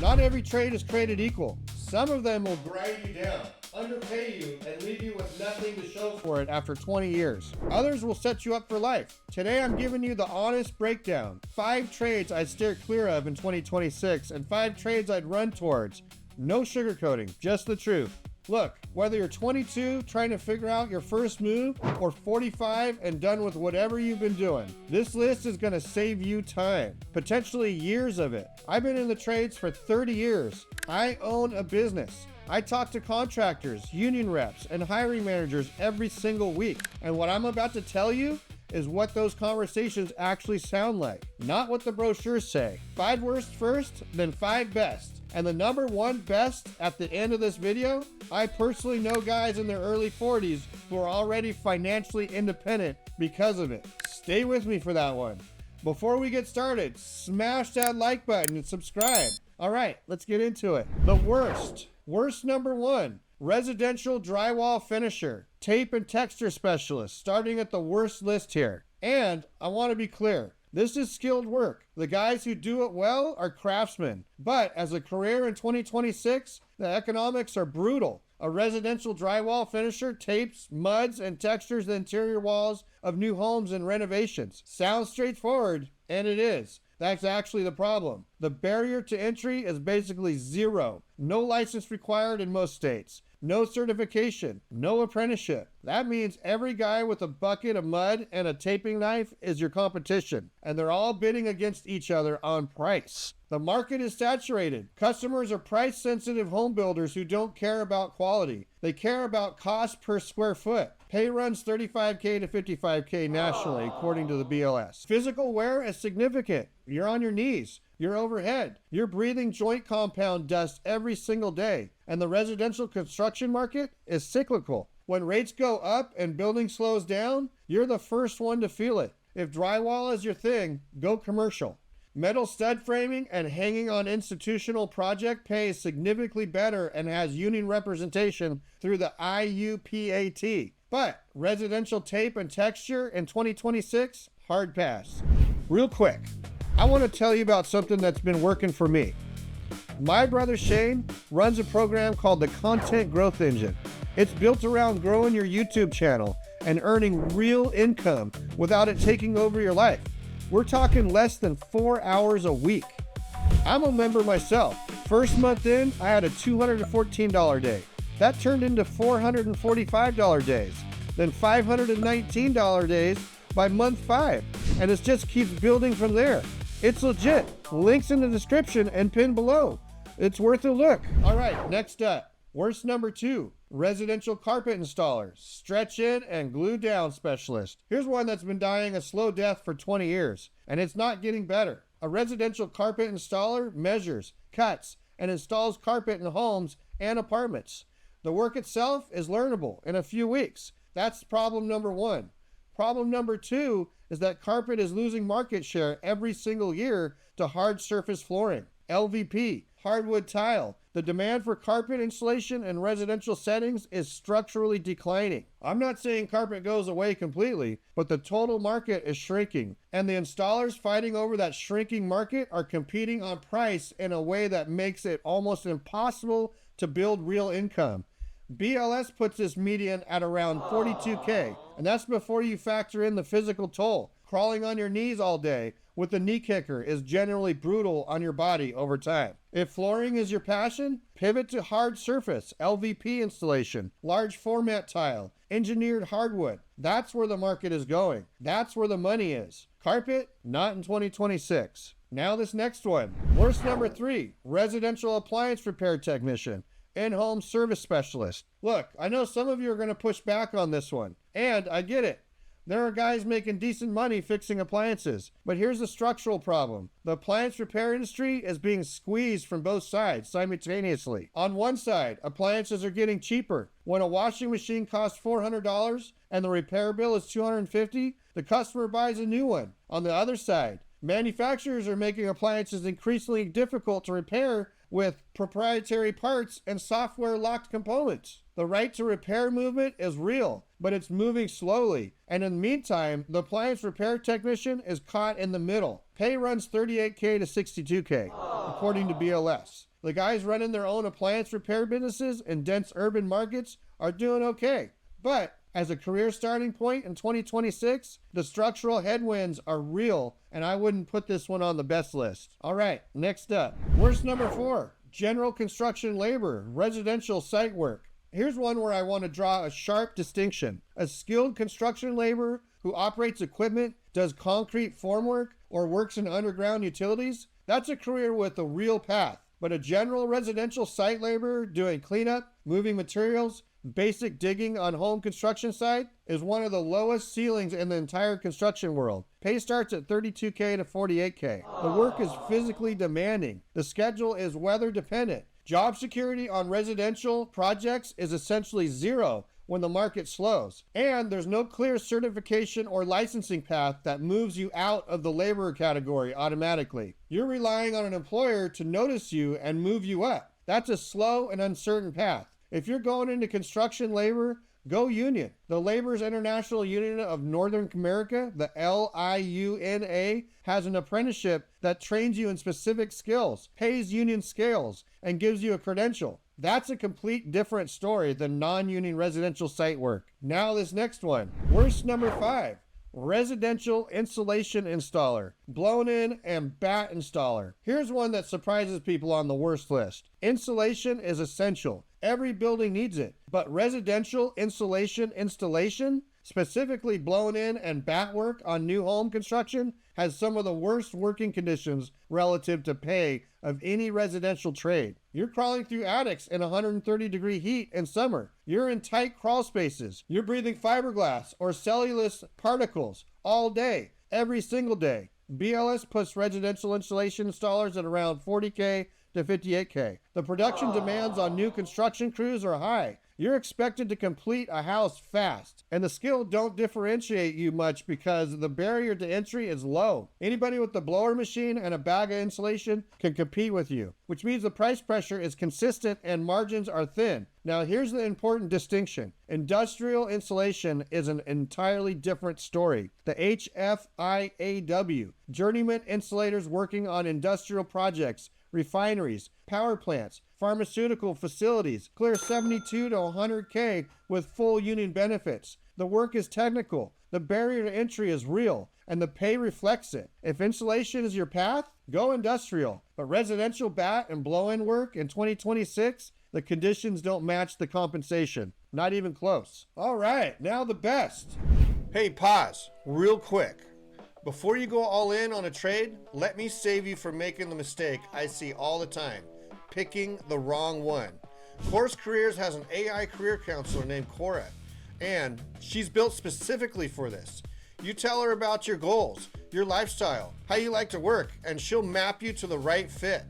Not every trade is created equal. Some of them will grind you down, underpay you, and leave you with nothing to show for it after 20 years. Others will set you up for life. Today I'm giving you the honest breakdown. 5 trades I'd steer clear of in 2026 and 5 trades I'd run towards. No sugarcoating, just the truth. Look, whether you're 22 trying to figure out your first move or 45 and done with whatever you've been doing, this list is going to save you time, potentially years of it. I've been in the trades for 30 years. I own a business. I talk to contractors, union reps, and hiring managers every single week. And what I'm about to tell you is what those conversations actually sound like, not what the brochures say. 5 worst first, then 5 best. And the number 1 best at the end of this video, I personally know guys in their early 40s who are already financially independent because of it. Stay with me for that one. Before we get started, smash that like button and subscribe. All right, let's get into it. The worst. Worst number 1, residential drywall finisher, tape and texture specialist, starting at the worst list here. And I want to be clear. This is skilled work. The guys who do it well are craftsmen. But as a career in 2026, the economics are brutal. A residential drywall finisher tapes, muds, and textures the interior walls of new homes and renovations. Sounds straightforward, and it is. That's actually the problem. The barrier to entry is basically zero. No license required in most states. No certification, no apprenticeship. That means every guy with a bucket of mud and a taping knife is your competition, and they're all bidding against each other on price. The market is saturated. Customers are price-sensitive home builders who don't care about quality. They care about cost per square foot. Pay runs $35K to $55K nationally, according to the BLS. Physical wear is significant. You're on your knees. You're overhead. You're breathing joint compound dust every single day. And the residential construction market is cyclical. When rates go up and building slows down, you're the first one to feel it. If drywall is your thing, go commercial. Metal stud framing and hanging on institutional project pays significantly better and has union representation through the IUPAT. But residential tape and texture in 2026, hard pass. Real quick, I want to tell you about something that's been working for me. My brother Shane runs a program called the Content Growth Engine. It's built around growing your YouTube channel and earning real income without it taking over your life. We're talking less than 4 hours a week. I'm a member myself. First month in, I had a $214 day. That turned into $445 days, then $519 days by month 5, and it just keeps building from there. It's legit. Links in the description and pinned below. It's worth a look. All right, next up, worst number 2, residential carpet installer, stretch in and glue down specialist. Here's one that's been dying a slow death for 20 years, and it's not getting better. A residential carpet installer measures, cuts, and installs carpet in homes and apartments. The work itself is learnable in a few weeks. That's problem number 1. Problem number 2 is that carpet is losing market share every single year to hard surface flooring, LVP, hardwood tile. The demand for carpet installation in residential settings is structurally declining. I'm not saying carpet goes away completely, but the total market is shrinking, and the installers fighting over that shrinking market are competing on price in a way that makes it almost impossible to build real income. BLS puts this median at around 42K, and that's before you factor in the physical toll. Crawling on your knees all day with a knee kicker is generally brutal on your body over time. If flooring is your passion, pivot to hard surface, LVP installation, large format tile, engineered hardwood. That's where the market is going. That's where the money is. Carpet, not in 2026. Now this next one. Worst number 3, residential appliance repair technician, in-home service specialist. Look, I know some of you are going to push back on this one, and I get it. There are guys making decent money fixing appliances, but here's the structural problem. The appliance repair industry is being squeezed from both sides simultaneously. On one side, appliances are getting cheaper. When a washing machine costs $400 and the repair bill is $250, the customer buys a new one. On the other side, Manufacturers are making appliances increasingly difficult to repair with proprietary parts and software-locked components. The right to repair movement is real, but it's moving slowly. And in the meantime, the appliance repair technician is caught in the middle. Pay runs $38K to $62K, according to BLS. The guys running their own appliance repair businesses in dense urban markets are doing okay. But as a career starting point in 2026, the structural headwinds are real, and I wouldn't put this one on the best list. All right, next up. Worst number 4, general construction labor, residential site work. Here's one where I want to draw a sharp distinction. A skilled construction laborer who operates equipment, does concrete formwork, or works in underground utilities, that's a career with a real path. But a general residential site laborer doing cleanup, moving materials, basic digging on home construction site is one of the lowest ceilings in the entire construction world. Pay starts at $32K to $48K. The work is physically demanding. The schedule is weather dependent. Job security on residential projects is essentially zero when the market slows. And there's no clear certification or licensing path that moves you out of the laborer category automatically. You're relying on an employer to notice you and move you up. That's a slow and uncertain path. If you're going into construction labor, go union. The Laborers International Union of Northern America, the LIUNA, has an apprenticeship that trains you in specific skills, pays union scales, and gives you a credential. That's a complete different story than non-union residential site work. Now this next one, worst number 5. Residential insulation installer, blown-in and bat installer. Here's one that surprises people on the worst list. Insulation is essential. Every building needs it. But residential insulation installation, specifically blown-in and bat work on new home construction, has some of the worst working conditions relative to pay of any residential trade. You're crawling through attics in 130-degree heat in summer. You're in tight crawl spaces. You're breathing fiberglass or cellulose particles all day, every single day. BLS puts residential insulation installers at around $40K to $58K. The production demands on new construction crews are high. You're expected to complete a house fast, and the skill don't differentiate you much because the barrier to entry is low. Anybody with the blower machine and a bag of insulation can compete with you, which means the price pressure is consistent and margins are thin. Now here's the important distinction. Industrial insulation is an entirely different story. The HFIAW, journeyman insulators working on industrial projects, refineries, power plants, pharmaceutical facilities, clear 72 to 100K with full union benefits. The work is technical, the barrier to entry is real, and the pay reflects it. If insulation is your path, go industrial. But residential bat and blow-in work in 2026, the conditions don't match the compensation. Not even close. All right, now the best. Hey, pause, real quick. Before you go all in on a trade, let me save you from making the mistake I see all the time. Picking the wrong one. Course Careers has an AI career counselor named Coura, and she's built specifically for this. You tell her about your goals, your lifestyle, how you like to work, and she'll map you to the right fit.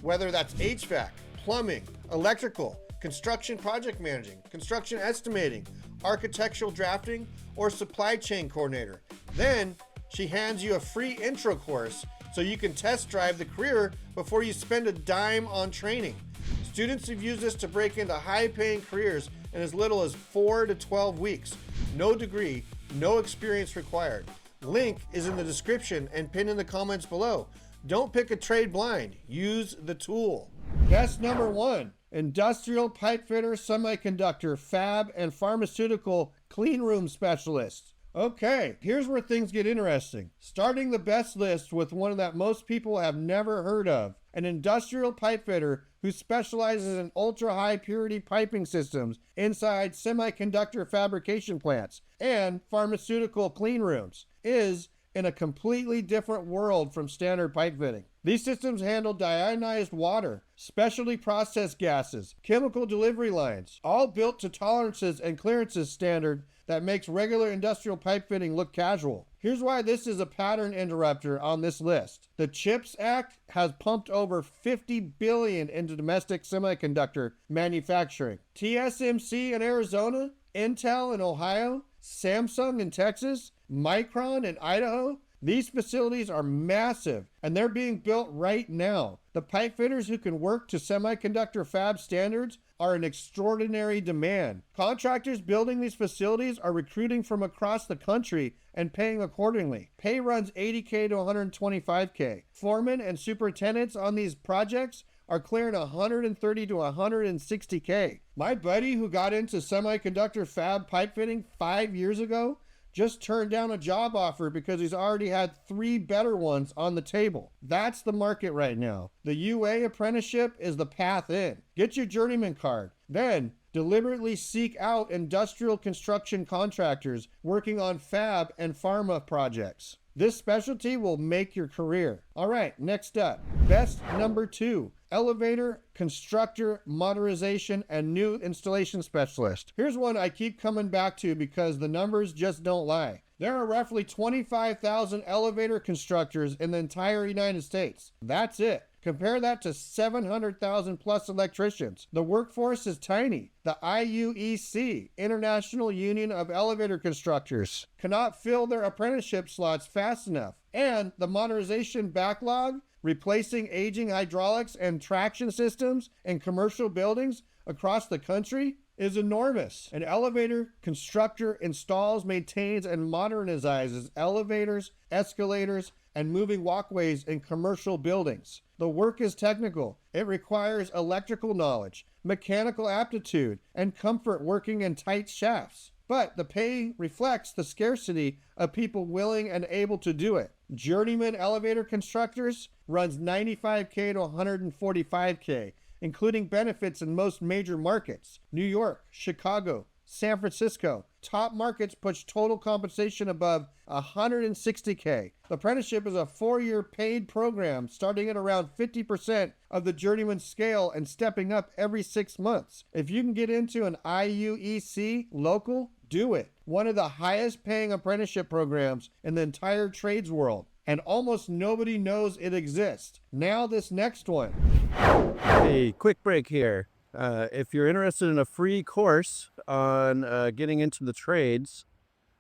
Whether that's HVAC, plumbing, electrical, construction project managing, construction estimating, architectural drafting, or supply chain coordinator. Then she hands you a free intro course so you can test drive the career before you spend a dime on training. Students have used this to break into high-paying careers in as little as 4 to 12 weeks. No degree, no experience required. Link is in the description and pinned in the comments below. Don't pick a trade blind. Use the tool. Best number 1, industrial pipe fitter, semiconductor, fab, and pharmaceutical clean room specialist. Okay, here's where things get interesting. Starting the best list with one that most people have never heard of, an industrial pipe fitter who specializes in ultra-high purity piping systems inside semiconductor fabrication plants and pharmaceutical clean rooms, is in a completely different world from standard pipe fitting. These systems handle deionized water, specialty processed gases, chemical delivery lines, all built to tolerances and clearances standard that makes regular industrial pipe fitting look casual. Here's why this is a pattern interrupter on this list. The CHIPS Act has pumped over $50 billion into domestic semiconductor manufacturing. TSMC in Arizona, Intel in Ohio, Samsung in Texas, Micron in Idaho, These facilities are massive, and they're being built right now. The pipe fitters who can work to semiconductor fab standards are in extraordinary demand. Contractors building these facilities are recruiting from across the country and paying accordingly. Pay runs $80K to $125K. Foremen and superintendents on these projects are clearing $130 to $160K. My buddy who got into semiconductor fab pipe fitting 5 years ago just turned down a job offer because he's already had 3 better ones on the table. That's the market right now. The UA apprenticeship is the path in. Get your journeyman card. Then deliberately seek out industrial construction contractors working on fab and pharma projects. This specialty will make your career. All right, next up, best number 2, elevator constructor modernization and new installation specialist. Here's one I keep coming back to because the numbers just don't lie. There are roughly 25,000 elevator constructors in the entire United States. That's it. Compare that to 700,000 plus electricians. The workforce is tiny. The IUEC, International Union of Elevator Constructors, cannot fill their apprenticeship slots fast enough. And the modernization backlog, replacing aging hydraulics and traction systems in commercial buildings across the country, is enormous. An elevator constructor installs, maintains, and modernizes elevators, escalators, and moving walkways in commercial buildings. The work is technical. It requires electrical knowledge, mechanical aptitude, and comfort working in tight shafts. But the pay reflects the scarcity of people willing and able to do it. Journeyman elevator constructors runs $95K to $145K, including benefits in most major markets: New York, Chicago, San Francisco. Top markets push total compensation above $160K. The apprenticeship is a 4-year paid program starting at around 50% of the journeyman scale and stepping up every 6 months. If you can get into an IUEC local, do it. One of the highest paying apprenticeship programs in the entire trades world, and almost nobody knows it exists. Now this next one. Hey, quick break here. If you're interested in a free course on getting into the trades,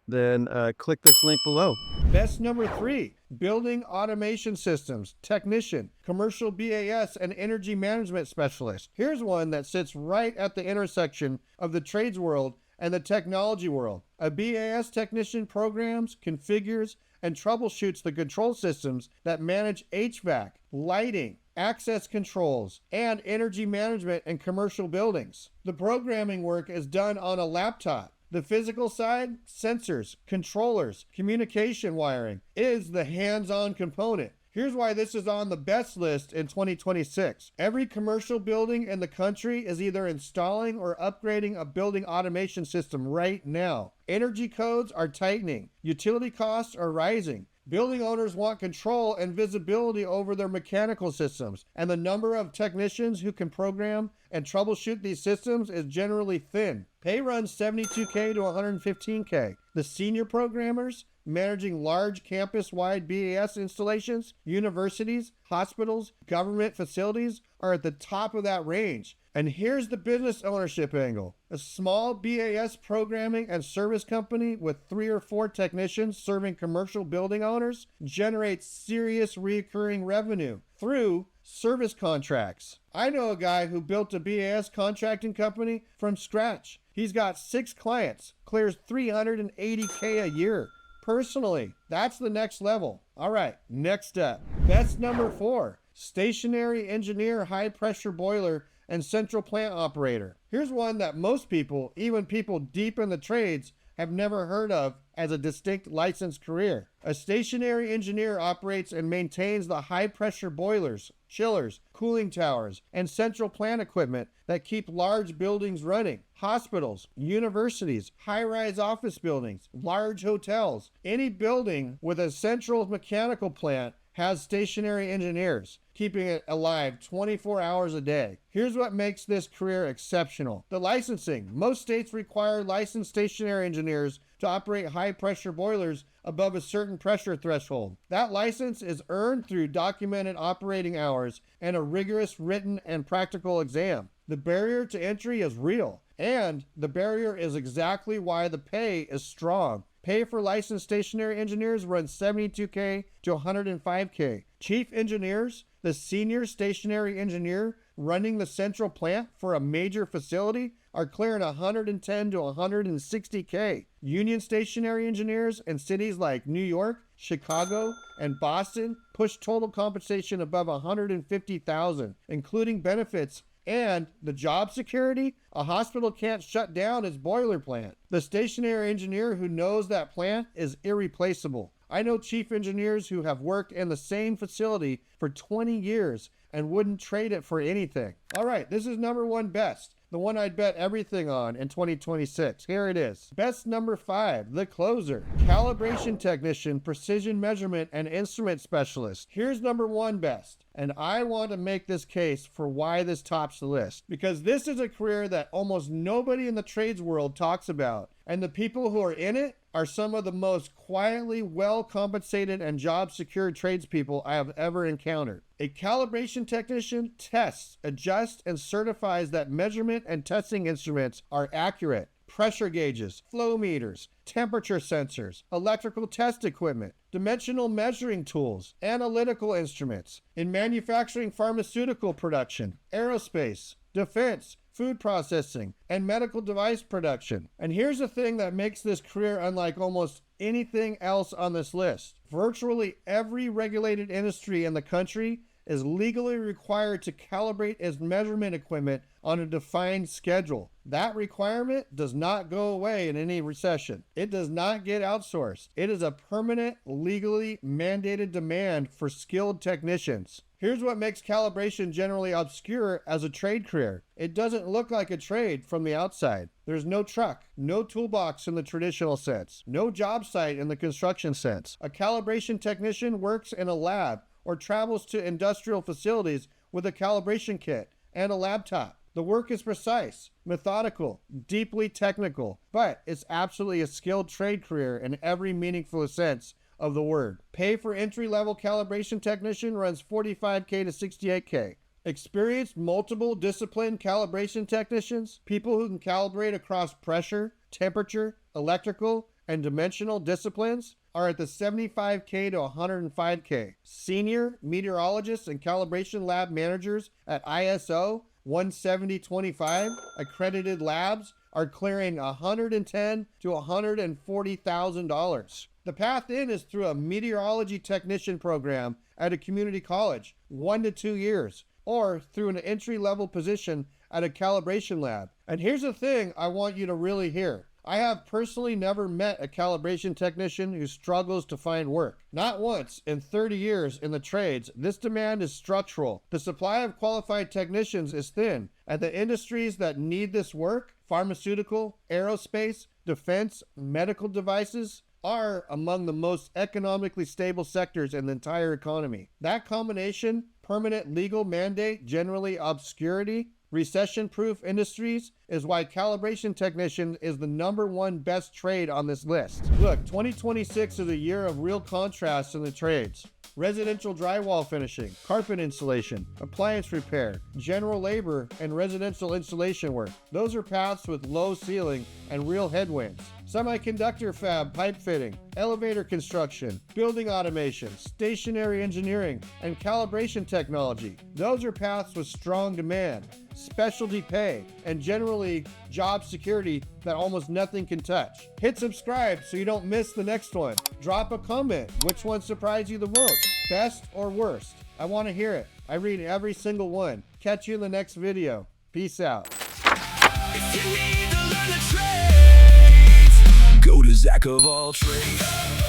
then click this link below. Best number 3, building automation systems, technician, commercial BAS, and energy management specialist. Here's one that sits right at the intersection of the trades world and the technology world. A BAS technician programs, configures, and troubleshoots the control systems that manage HVAC, lighting, access controls, and energy management in commercial buildings. The programming work is done on a laptop. The physical side, sensors, controllers, communication wiring, is the hands-on component. Here's why this is on the best list in 2026. Every commercial building in the country is either installing or upgrading a building automation system right now. Energy codes are tightening. Utility costs are rising. Building owners want control and visibility over their mechanical systems, and the number of technicians who can program and troubleshoot these systems is generally thin. Pay runs $72K to $115K. The senior programmers managing large campus-wide BAS installations, universities, hospitals, government facilities are at the top of that range. And here's the business ownership angle. A small BAS programming and service company with 3 or 4 technicians serving commercial building owners generates serious recurring revenue through service contracts. I know a guy who built a BAS contracting company from scratch. He's got 6 clients, clears $380K a year. Personally, that's the next level. All right, next up. Best number 4, stationary engineer, high pressure boiler, and central plant operator. Here's one that most people, even people deep in the trades, have never heard of as a distinct licensed career. A stationary engineer operates and maintains the high pressure boilers, chillers, cooling towers, and central plant equipment that keep large buildings running. Hospitals, universities, high-rise office buildings, large hotels. Any building with a central mechanical plant has stationary engineers, keeping it alive 24 hours a day. Here's what makes this career exceptional. The licensing. Most states require licensed stationary engineers to operate high-pressure boilers above a certain pressure threshold. That license is earned through documented operating hours and a rigorous written and practical exam. The barrier to entry is real, and the barrier is exactly why the pay is strong. Pay for licensed stationary engineers runs $72K to $105K. Chief engineers, the senior stationary engineer running the central plant for a major facility, are clearing $110 to $160K. Union stationary engineers in cities like New York, Chicago, and Boston push total compensation above $150,000, including benefits and the job security. A hospital can't shut down its boiler plant. The stationary engineer who knows that plant is irreplaceable. I know chief engineers who have worked in the same facility for 20 years and wouldn't trade it for anything. All right, this is number one best, the one I'd bet everything on in 2026. Here it is. Best number 5, the closer. Calibration technician, precision measurement, and instrument specialist. Here's number one best. And I want to make this case for why this tops the list, because this is a career that almost nobody in the trades world talks about. And the people who are in it are some of the most quietly well-compensated and job-secured tradespeople I have ever encountered. A calibration technician tests, adjusts, and certifies that measurement and testing instruments are accurate. Pressure gauges, flow meters, temperature sensors, electrical test equipment, dimensional measuring tools, analytical instruments. In manufacturing, pharmaceutical production, aerospace, defense, food processing, and medical device production. And here's the thing that makes this career unlike almost anything else on this list. Virtually every regulated industry in the country is legally required to calibrate its measurement equipment on a defined schedule. That requirement does not go away in any recession. It does not get outsourced. It is a permanent, legally mandated demand for skilled technicians. Here's what makes calibration generally obscure as a trade career. It doesn't look like a trade from the outside. There's no truck, no toolbox in the traditional sense, no job site in the construction sense. A calibration technician works in a lab or travels to industrial facilities with a calibration kit and a laptop. The work is precise, methodical, deeply technical, but it's absolutely a skilled trade career in every meaningful sense of the word. Pay for entry-level calibration technician runs $45K to $68K. Experienced multiple discipline calibration technicians, people who can calibrate across pressure, temperature, electrical, and dimensional disciplines, are at the $75K to $105K. Senior meteorologists and calibration lab managers at ISO 17025 accredited labs are clearing $110,000 to $140,000. The path in is through a meteorology technician program at a community college, 1 to 2 years, or through an entry-level position at a calibration lab. And here's the thing I want you to really hear. I have personally never met a calibration technician who struggles to find work. Not once in 30 years in the trades. This demand is structural. The supply of qualified technicians is thin, and the industries that need this work, pharmaceutical, aerospace, defense, medical devices, are among the most economically stable sectors in the entire economy. That combination, permanent legal mandate, generally obscurity, recession-proof industries, is why calibration technician is the number one best trade on this list. Look, 2026 is a year of real contrasts in the trades. Residential drywall finishing, carpet installation, appliance repair, general labor, and residential installation work. Those are paths with low ceiling and real headwinds. Semiconductor fab pipe fitting, elevator construction, building automation, stationary engineering, and calibration technology. Those are paths with strong demand, specialty pay, and generally job security that almost nothing can touch. Hit subscribe so you don't miss the next one. Drop a comment. Which one surprised you the most? Best or worst? I want to hear it. I read every single one. Catch you in the next video. Peace out. If you need to learn the trades, go to Zach of all trades.